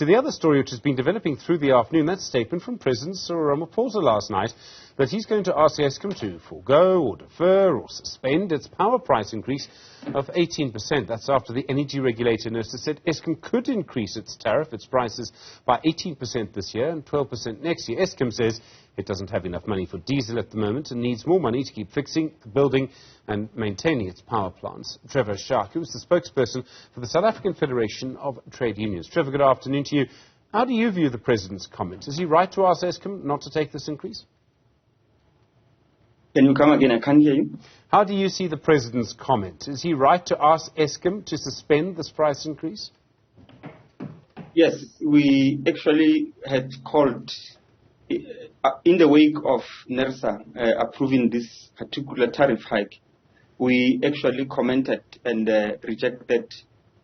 to the other story which has been developing through the afternoon, that statement from President Cyril Ramaphosa last night that he's going to ask Eskom to forego or defer or suspend its power price increase of 18%. That's after the energy regulator Nersa said Eskom could increase its tariff, its prices, by 18% this year and 12% next year. Eskom says it doesn't have enough money for diesel at the moment and needs more money to keep fixing, building and maintaining its power plants. Trevor Shaku is the spokesperson for the South African Federation of Trade Unions. Trevor, good afternoon to you. How do you view the President's comment? Is he right to ask Eskom not to take this increase? Can you come again? I can't hear you. How do you see the President's comment? Is he right to ask Eskom to suspend this price increase? Yes, we actually had called, in the wake of Nersa approving this particular tariff hike, we actually commented and rejected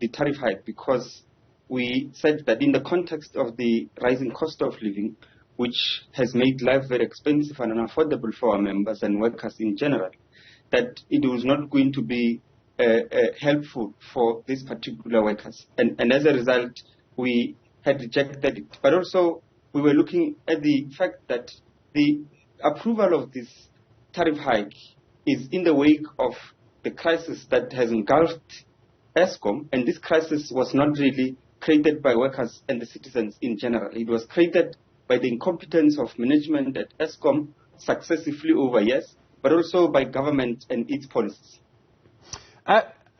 the tariff hike because we said that in the context of the rising cost of living, which has made life very expensive and unaffordable for our members and workers in general, that it was not going to be helpful for these particular workers. And as a result, we had rejected it. But also, we were looking at the fact that the approval of this tariff hike is in the wake of the crisis that has engulfed Eskom, and this crisis was not really created by workers and the citizens in general. It was created by the incompetence of management at Eskom successively over years, but also by government and its policies.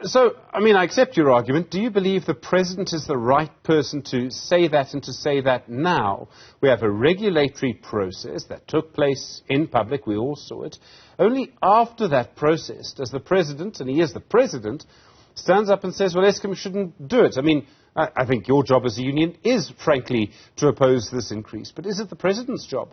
So, I accept your argument. Do you believe the President is the right person to say that and to say that now? We have a regulatory process that took place in public. We all saw it. Only after that process does the President, and he is the President, stands up and says, well, Eskom shouldn't do it. I think your job as a union is, frankly, to oppose this increase. But is it the President's job?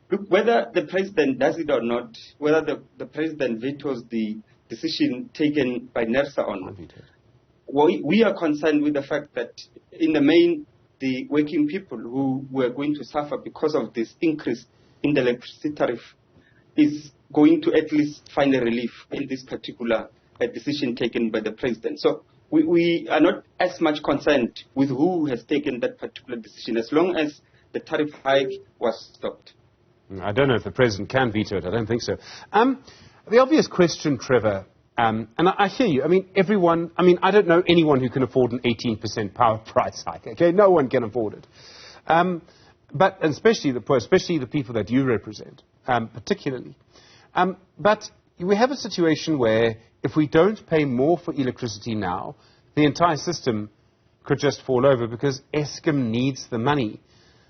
Look, whether the President does it or not, whether the President vetoes the decision taken by Nersa or not, we are concerned with the fact that, in the main, the working people who were going to suffer because of this increase in the electricity tariff is going to at least find a relief in this particular decision taken by the President. So we are not as much concerned with who has taken that particular decision, as long as the tariff hike was stopped. I don't know if the President can veto it. I don't think so. The obvious question, Trevor, and I hear you. Everyone, I don't know anyone who can afford an 18% power price hike. Okay, no one can afford it. But especially the poor, especially the people that you represent, particularly. But we have a situation where if we don't pay more for electricity now, the entire system could just fall over because Eskom needs the money.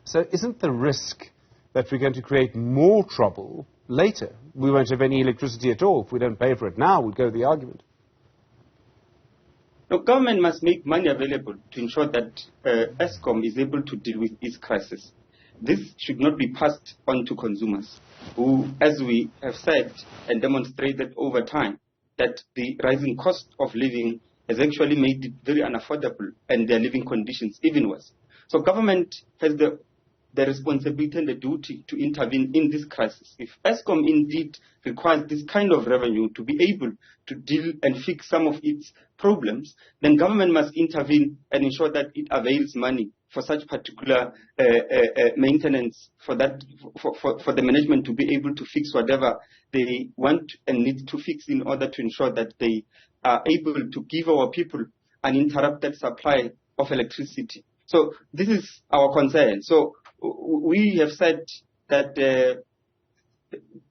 So isn't the risk that we're going to create more trouble later? We won't have any electricity at all. If we don't pay for it now, we'd go the argument. The government must make money available to ensure that Eskom is able to deal with its crisis. This should not be passed on to consumers who, as we have said and demonstrated over time, that the rising cost of living has actually made it very unaffordable and their living conditions even worse. So government has the responsibility and the duty to intervene in this crisis. If Eskom indeed requires this kind of revenue to be able to deal and fix some of its problems, then government must intervene and ensure that it avails money for such particular maintenance, for the management to be able to fix whatever they want and need to fix in order to ensure that they are able to give our people an uninterrupted supply of electricity. So this is our concern. So we have said that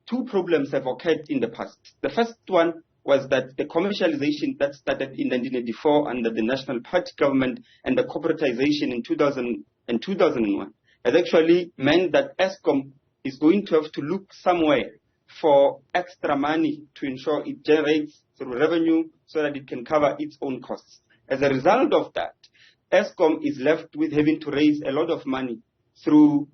two problems have occurred in the past. The first one was that the commercialization that started in 1984 under the National Party government and the corporatization in 2000 and 2001 has actually meant that Eskom is going to have to look somewhere for extra money to ensure it generates through revenue so that it can cover its own costs. As a result of that, Eskom is left with having to raise a lot of money through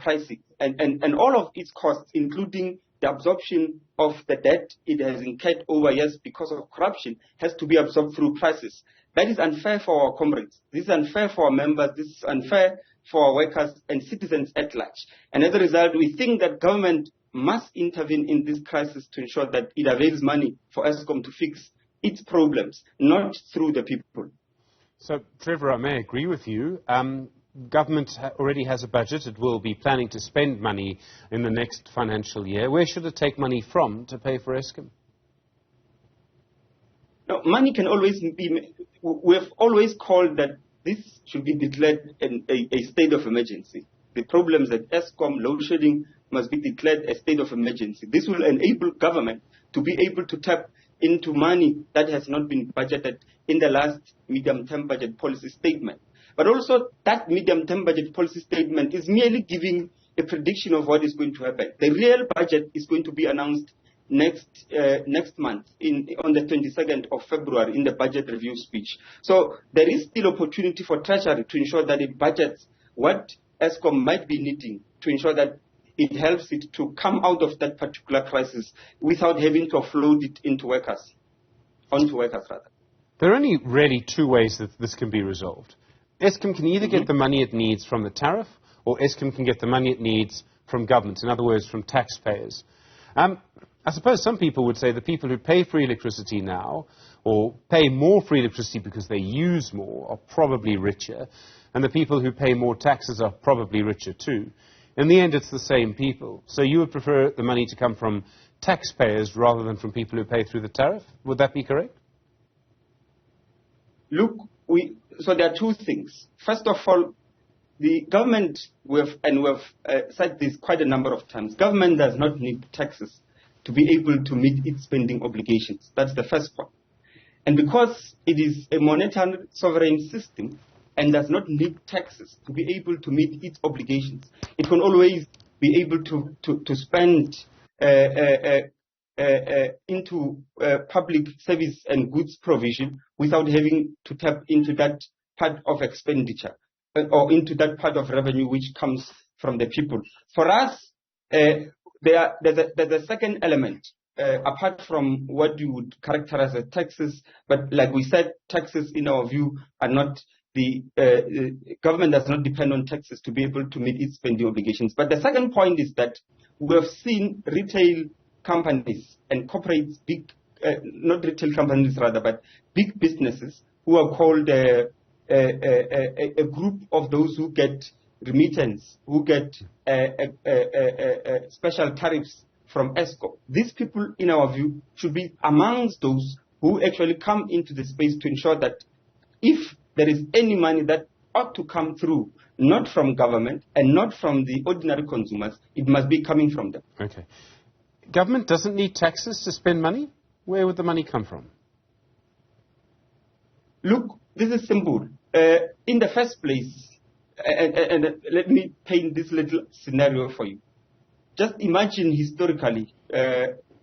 pricing. And all of its costs, including the absorption of the debt it has incurred over years because of corruption, has to be absorbed through prices. That is unfair for our comrades. This is unfair for our members. This is unfair for our workers and citizens at large. And as a result, we think that government must intervene in this crisis to ensure that it avails money for Eskom to fix its problems, not through the people. So, Trevor, I may agree with you. Government already has a budget. It will be planning to spend money in the next financial year. Where should it take money from to pay for Eskom? No, money can always be. We have always called that this should be declared a state of emergency. The problems at Eskom, load shedding, must be declared a state of emergency. This will enable government to be able to tap into money that has not been budgeted in the last medium-term budget policy statement. But also, that medium-term budget policy statement is merely giving a prediction of what is going to happen. The real budget is going to be announced next month, on the 22nd of February, in the budget review speech. So there is still opportunity for Treasury to ensure that it budgets what Eskom might be needing to ensure that it helps it to come out of that particular crisis without having to offload it onto workers. There are only really two ways that this can be resolved. Eskom can either get the money it needs from the tariff, or Eskom can get the money it needs from government, in other words, from taxpayers. I suppose some people would say the people who pay for electricity now, or pay more for electricity because they use more, are probably richer, and the people who pay more taxes are probably richer too. In the end, it's the same people. So you would prefer the money to come from taxpayers rather than from people who pay through the tariff? Would that be correct? Look, so there are two things. First of all, the government, we have said this quite a number of times, government does not need taxes to be able to meet its spending obligations. That's the first point. And because it is a monetary sovereign system and does not need taxes to be able to meet its obligations, it can always be able to spend into public service and goods provision without having to tap into that part of expenditure or into that part of revenue which comes from the people. For us, there's a second element, apart from what you would characterize as taxes, but like we said, taxes in our view are not government does not depend on taxes to be able to meet its spending obligations. But the second point is that we have seen retail companies and corporates, not retail companies rather, but big businesses who are called a group of those who get remittance, who get special tariffs from Eskom. These people, in our view, should be amongst those who actually come into the space to ensure that if there is any money that ought to come through, not from government and not from the ordinary consumers, it must be coming from them. Okay. Government doesn't need taxes to spend money? Where would the money come from? Look, this is simple. In the first place, and let me paint this little scenario for you. Just imagine historically,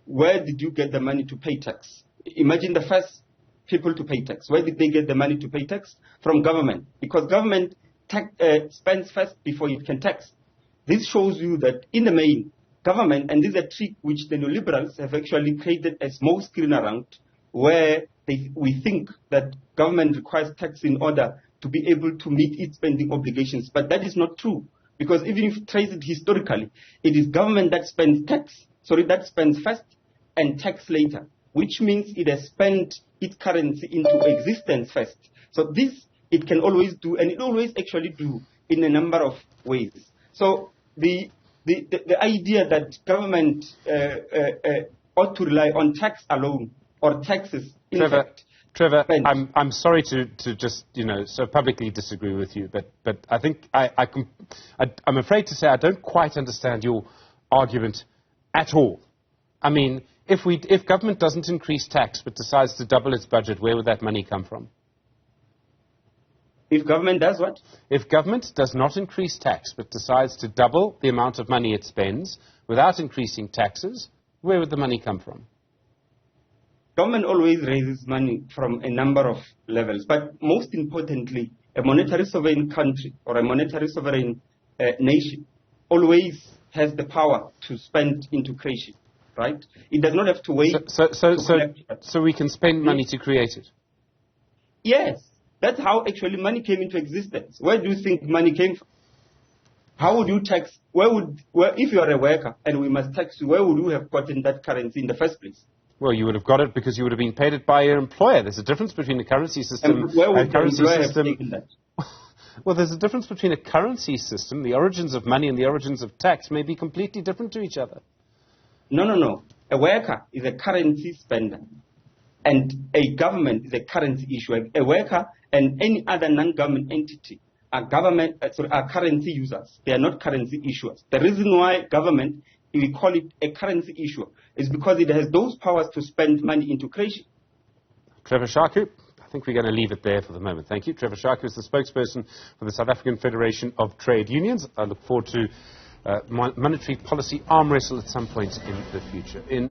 where did you get the money to pay tax? Imagine the first people to pay tax. Where did they get the money to pay tax? From government. Because government spends first before it can tax. This shows you that in the main, government, and this is a trick which the neoliberals have actually created a small screen around, where we think that government requires tax in order to be able to meet its spending obligations. But that is not true. Because even if you trace it historically, it is government that spends that spends first and tax later, which means it has spent its currency into existence first. So this it can always do, and it always actually do in a number of ways. So the idea that government ought to rely on tax alone or taxes, Trevor, I'm sorry to just so publicly disagree with you, but I think I'm afraid to say I don't quite understand your argument at all. I mean, if government doesn't increase tax but decides to double its budget, where would that money come from? If government does what? If government does not increase tax but decides to double the amount of money it spends without increasing taxes, where would the money come from? Government always raises money from a number of levels, but most importantly, a monetary sovereign country or a monetary sovereign nation always has the power to spend into creation, right? It does not have to wait. So we can spend money to create it? Yes. That's how actually money came into existence. Where do you think money came from? How would you tax? If you are a worker and we must tax you, where would you have gotten that currency in the first place? Well, you would have got it because you would have been paid it by your employer. There's a difference between a currency system And where would and the currency employer have system. taken that? Well, there's a difference between a currency system. The origins of money and the origins of tax may be completely different to each other. No. A worker is a currency spender, and a government is a currency issuer. A worker and any other non-government entity are currency users. They are not currency issuers. The reason why government, we call it a currency issuer, is because it has those powers to spend money into creation. Trevor Shaku, I think we're going to leave it there for the moment. Thank you. Trevor Shaku is the spokesperson for the South African Federation of Trade Unions. I look forward to monetary policy arm wrestle at some point in the future.